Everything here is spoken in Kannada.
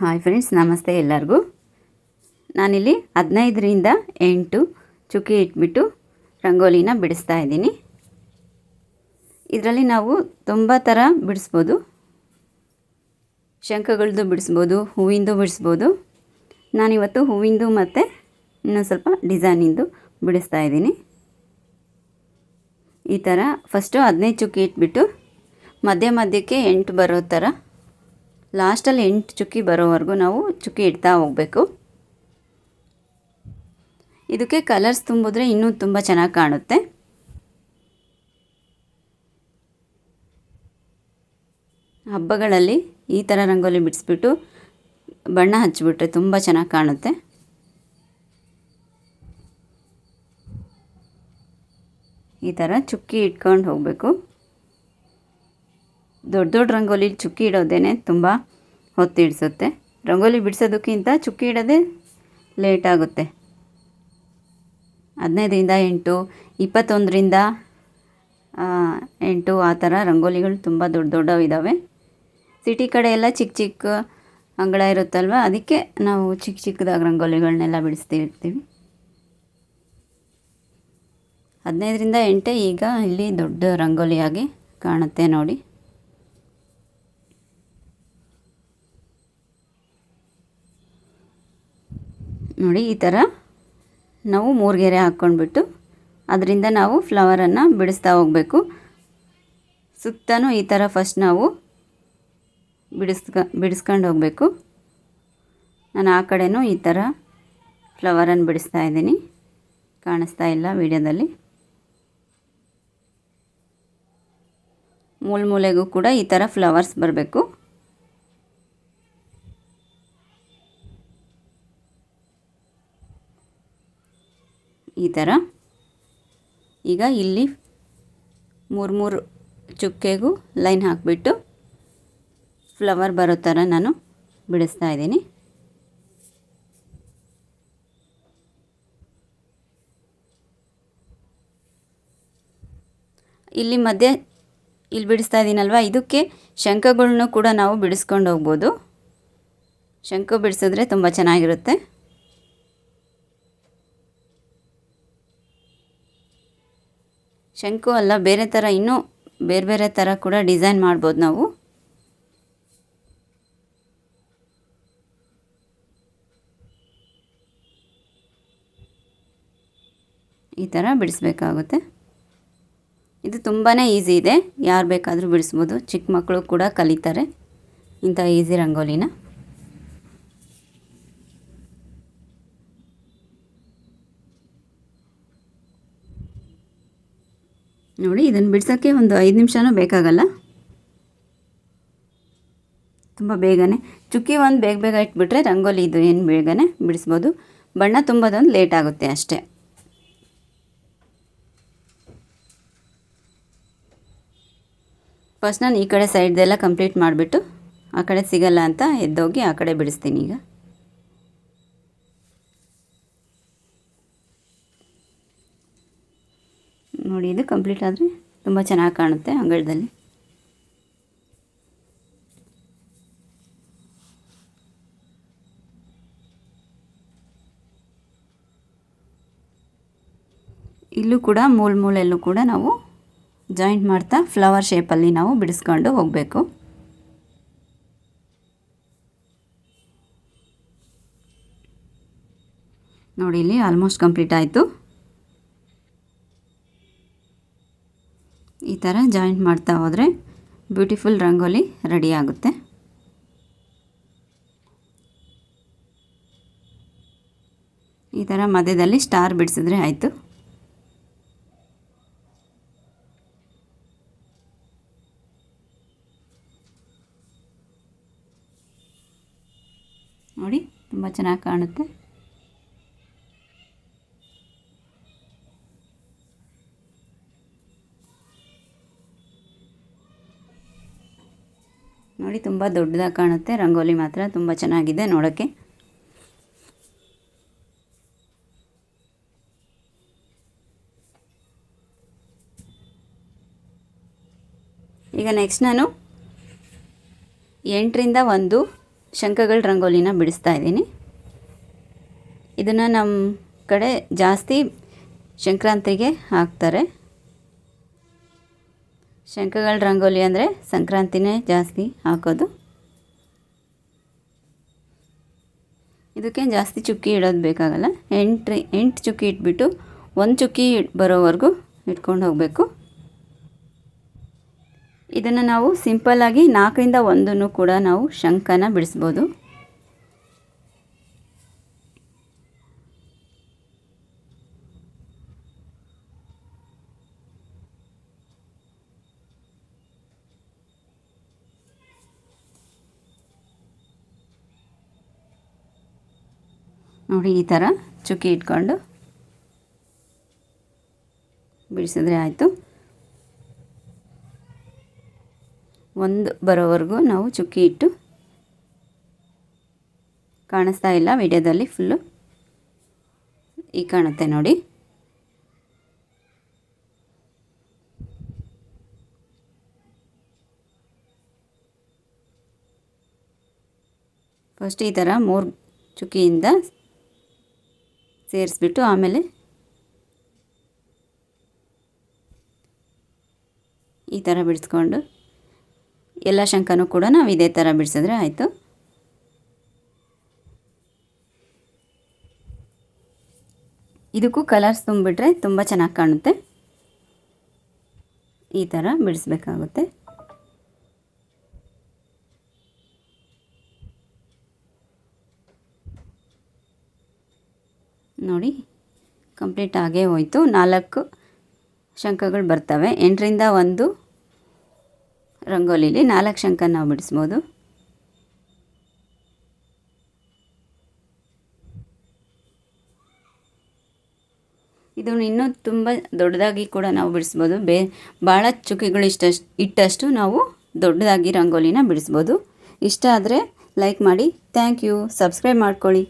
ಹಾಯ್ ಫ್ರೆಂಡ್ಸ್, ನಮಸ್ತೆ ಎಲ್ಲರಿಗೂ. ನಾನಿಲ್ಲಿ 15ರಿಂದ 8 ಚುಕ್ಕಿ ಇಟ್ಬಿಟ್ಟು ರಂಗೋಲಿನ ಬಿಡಿಸ್ತಾ ಇದ್ದೀನಿ. ಇದರಲ್ಲಿ ನಾವು ತುಂಬ ಥರ ಬಿಡಿಸ್ಬೋದು. ಶಂಖಗಳದ್ದು ಬಿಡಿಸ್ಬೋದು, ಹೂವಿಂದು ಬಿಡಿಸ್ಬೋದು. ನಾನಿವತ್ತು ಹೂವಿಂದು ಮತ್ತು ಇನ್ನೊಂದು ಸ್ವಲ್ಪ ಡಿಸೈನಿಂದು ಬಿಡಿಸ್ತಾ ಇದ್ದೀನಿ. ಈ ಥರ ಫಸ್ಟು 15 ಚುಕ್ಕಿ ಇಟ್ಬಿಟ್ಟು ಮಧ್ಯಕ್ಕೆ 8 ಬರೋ ಥರ ಲಾಸ್ಟಲ್ಲಿ 8 ಚುಕ್ಕಿ ಬರೋವರೆಗೂ ನಾವು ಚುಕ್ಕಿ ಇಡ್ತಾ ಹೋಗಬೇಕು. ಇದಕ್ಕೆ ಕಲರ್ಸ್ ತುಂಬಿದ್ರೆ ಇನ್ನೂ ತುಂಬ ಚೆನ್ನಾಗಿ ಕಾಣುತ್ತೆ. ಹಬ್ಬಗಳಲ್ಲಿ ಈ ಥರ ರಂಗೋಲಿ ಬಿಡಿಸ್ಬಿಟ್ಟು ಬಣ್ಣ ಹಚ್ಚಿಬಿಟ್ರೆ ತುಂಬ ಚೆನ್ನಾಗಿ ಕಾಣುತ್ತೆ. ಈ ಥರ ಚುಕ್ಕಿ ಇಟ್ಕೊಂಡು ಹೋಗಬೇಕು. ದೊಡ್ಡ ದೊಡ್ಡ ರಂಗೋಲಿ ಚುಕ್ಕಿ ಇಡೋದೇ ತುಂಬ ಹೊತ್ತು ಹಿಡಿಸುತ್ತೆ. ರಂಗೋಲಿ ಬಿಡಿಸೋದಕ್ಕಿಂತ ಚುಕ್ಕಿ ಇಡೋದೇ ಲೇಟ್ ಆಗುತ್ತೆ. 15ರಿಂದ 8, 21ರಿಂದ 8 ಆ ಥರ ರಂಗೋಲಿಗಳು ತುಂಬ ದೊಡ್ಡವು ಇದ್ದಾವೆ. ಸಿಟಿ ಕಡೆ ಎಲ್ಲ ಚಿಕ್ಕ ಅಂಗಳ ಇರುತ್ತಲ್ವ, ಅದಕ್ಕೆ ನಾವು ಚಿಕ್ಕದಾಗಿ ರಂಗೋಲಿಗಳನ್ನೆಲ್ಲ ಬಿಡಿಸ್ತಿರ್ತೀವಿ. 15ರಿಂದ 8 ಈಗ ಇಲ್ಲಿ ದೊಡ್ಡ ರಂಗೋಲಿಯಾಗಿ ಕಾಣುತ್ತೆ ನೋಡಿ. ಈ ಥರ ನಾವು 3 ಗೆರೆ ಹಾಕ್ಕೊಂಡ್ಬಿಟ್ಟು ಅದರಿಂದ ನಾವು ಫ್ಲವರನ್ನು ಬಿಡಿಸ್ತಾ ಹೋಗಬೇಕು. ಸುತ್ತಲೂ ಈ ಥರ ಫಸ್ಟ್ ನಾವು ಬಿಡಿಸ್ಕೊಂಡು ಹೋಗಬೇಕು. ನಾನು ಆ ಕಡೆನೂ ಈ ಥರ ಫ್ಲವರನ್ನು ಬಿಡಿಸ್ತಾ ಇದ್ದೀನಿ. ಕಾಣಿಸ್ತಾ ಇಲ್ಲ ವಿಡಿಯೋದಲ್ಲಿ. ಮೂಲೆಗೂ ಕೂಡ ಈ ಥರ ಫ್ಲವರ್ಸ್ ಬರಬೇಕು. ಈ ಥರ ಈಗ ಇಲ್ಲಿ 3 ಚುಕ್ಕೆಗೂ ಲೈನ್ ಹಾಕಿಬಿಟ್ಟು ಫ್ಲವರ್ ಬರೋ ಥರ ನಾನು ಬಿಡಿಸ್ತಾ ಇದ್ದೀನಿ. ಇಲ್ಲಿ ಬಿಡಿಸ್ತಾ ಇದ್ದೀನಲ್ವ, ಇದಕ್ಕೆ ಶಂಖಗಳನ್ನೂ ಕೂಡ ನಾವು ಬಿಡಿಸ್ಕೊಂಡು ಹೋಗ್ಬೋದು. ಶಂಖ ಬಿಡಿಸಿದ್ರೆ ತುಂಬ ಚೆನ್ನಾಗಿರುತ್ತೆ. ಶಂಕು ಅಲ್ಲ, ಬೇರೆ ಥರ ಇನ್ನೂ ಬೇರೆ ಥರ ಕೂಡ ಡಿಸೈನ್ ಮಾಡ್ಬೋದು ನಾವು. ಈ ಥರ ಬಿಡಿಸ್ಬೇಕಾಗುತ್ತೆ. ಇದು ತುಂಬಾ ಈಸಿ ಇದೆ, ಯಾರು ಬೇಕಾದರೂ ಬಿಡಿಸ್ಬೋದು. ಚಿಕ್ಕ ಮಕ್ಕಳು ಕೂಡ ಕಲಿತಾರೆ ಇಂಥ ಈಸಿ ರಂಗೋಲಿನ. ನೋಡಿ, ಇದನ್ನು ಬಿಡ್ಸೋಕ್ಕೆ ಒಂದು 5 ನಿಮಿಷನೂ ಬೇಕಾಗಲ್ಲ. ತುಂಬ ಬೇಗನೆ ಚುಕ್ಕಿ ಒಂದು ಬೇಗ ಇಟ್ಬಿಟ್ರೆ ರಂಗೋಲಿ ಇದು ಏನು ಬೇಗನೆ ಬಿಡಿಸ್ಬೋದು. ಬಣ್ಣ ತುಂಬೋದೊಂದು ಲೇಟ್ ಆಗುತ್ತೆ ಅಷ್ಟೇ. ಫಸ್ಟ್ ನಾನು ಈ ಕಡೆ ಸೈಡ್ದೆಲ್ಲ ಕಂಪ್ಲೀಟ್ ಮಾಡಿಬಿಟ್ಟು ಆ ಕಡೆ ಸಿಗಲ್ಲ ಅಂತ ಎದ್ದೋಗಿ ಆ ಕಡೆ ಬಿಡಿಸ್ತೀನಿ. ಈಗ ನೋಡಿ, ಇದು ಕಂಪ್ಲೀಟ್ ಆದರೆ ತುಂಬ ಚೆನ್ನಾಗಿ ಕಾಣುತ್ತೆ ಅಂಗಳದಲ್ಲಿ. ಇಲ್ಲೂ ಕೂಡ ಮೂಲೆಯಲ್ಲೂ ಕೂಡ ನಾವು ಜಾಯಿಂಟ್ ಮಾಡ್ತಾ ಫ್ಲವರ್ ಶೇಪಲ್ಲಿ ನಾವು ಬಿಡಿಸ್ಕೊಂಡು ಹೋಗಬೇಕು. ನೋಡಿ, ಇಲ್ಲಿ ಆಲ್ಮೋಸ್ಟ್ ಕಂಪ್ಲೀಟ್ ಆಯಿತು. ಈ ಥರ ಜಾಯಿಂಟ್ ಮಾಡ್ತಾ ಹೋದರೆ ಬ್ಯೂಟಿಫುಲ್ ರಂಗೋಲಿ ರೆಡಿ ಆಗುತ್ತೆ. ಈ ಥರ ಮಧ್ಯದಲ್ಲಿ ಸ್ಟಾರ್ ಬಿಡಿಸಿದ್ರೆ ಆಯಿತು. ನೋಡಿ, ತುಂಬ ಚೆನ್ನಾಗಿ ಕಾಣುತ್ತೆ. ನೋಡಿ, ತುಂಬ ದೊಡ್ಡದಾಗಿ ಕಾಣುತ್ತೆ. ರಂಗೋಲಿ ಮಾತ್ರ ತುಂಬ ಚೆನ್ನಾಗಿದೆ ನೋಡೋಕ್ಕೆ. ಈಗ ನೆಕ್ಸ್ಟ್ ನಾನು 8ರಿಂದ 1 ಶಂಖಗಳ ರಂಗೋಲಿನ ಬಿಡಿಸ್ತಾ ಇದ್ದೀನಿ. ಇದನ್ನು ನಮ್ಮ ಕಡೆ ಜಾಸ್ತಿ ಸಂಕ್ರಾಂತಿಗೆ ಹಾಕ್ತಾರೆ. ಶಂಖಗಳ ರಂಗೋಲಿ ಅಂದರೆ ಸಂಕ್ರಾಂತಿನೇ ಜಾಸ್ತಿ ಹಾಕೋದು. ಇದಕ್ಕೆ ಜಾಸ್ತಿ ಚುಕ್ಕಿ ಇಡೋದು ಬೇಕಾಗಲ್ಲ. 8 ಚುಕ್ಕಿ ಇಟ್ಬಿಟ್ಟು 1 ಚುಕ್ಕಿ ಬರೋವರೆಗೂ ಇಟ್ಕೊಂಡು ಹೋಗಬೇಕು. ಇದನ್ನು ನಾವು ಸಿಂಪಲ್ಲಾಗಿ 4ರಿಂದ 1 ಕೂಡ ನಾವು ಶಂಖನ ಬಿಡಿಸ್ಬೋದು. ನೋಡಿ, ಈ ಥರ ಚುಕ್ಕಿ ಇಟ್ಕೊಂಡು ಬಿಡಿಸಿದ್ರೆ ಆಯಿತು. 1 ಬರೋವರೆಗೂ ನಾವು ಚುಕ್ಕಿ ಇಟ್ಟು, ಕಾಣಿಸ್ತಾ ಇಲ್ಲ ವಿಡಿಯೋದಲ್ಲಿ, ಫುಲ್ಲು ಈಗ ಕಾಣುತ್ತೆ ನೋಡಿ. ಫಸ್ಟ್ ಈ ಥರ 3 ಚುಕ್ಕಿಯಿಂದ ಸೇರಿಸ್ಬಿಟ್ಟು ಆಮೇಲೆ ಈ ಥರ ಬಿಡಿಸ್ಕೊಂಡು ಎಲ್ಲ ಶಂಖನೂ ಕೂಡ ನಾವು ಇದೇ ಥರ ಬಿಡಿಸಿದ್ರೆ ಆಯಿತು. ಇದಕ್ಕೂ ಕಲರ್ಸ್ ತುಂಬಿಬಿಟ್ರೆ ತುಂಬ ಚೆನ್ನಾಗಿ ಕಾಣುತ್ತೆ. ಈ ಥರ ಬಿಡಿಸ್ಬೇಕಾಗುತ್ತೆ. ನೋಡಿ, ಕಂಪ್ಲೀಟ್ ಆಗೇ ಹೋಯಿತು. 4 ಶಂಖಗಳು ಬರ್ತವೆ. 8ರಿಂದ 1 ರಂಗೋಲಿಲಿ 4 ಶಂಖ ನಾವು ಬಿಡಿಸ್ಬೋದು. ಇದನ್ನು ಇನ್ನೂ ತುಂಬ ದೊಡ್ಡದಾಗಿ ಕೂಡ ನಾವು ಬಿಡಿಸ್ಬೋದು. ಭಾಳ ಚುಕ್ಕಿಗಳು ಇಟ್ಟಷ್ಟು ನಾವು ದೊಡ್ಡದಾಗಿ ರಂಗೋಲಿನ ಬಿಡಿಸ್ಬೋದು. ಇಷ್ಟ ಆದರೆ ಲೈಕ್ ಮಾಡಿ. Thank you. ಸಬ್ಸ್ಕ್ರೈಬ್ ಮಾಡ್ಕೊಳ್ಳಿ.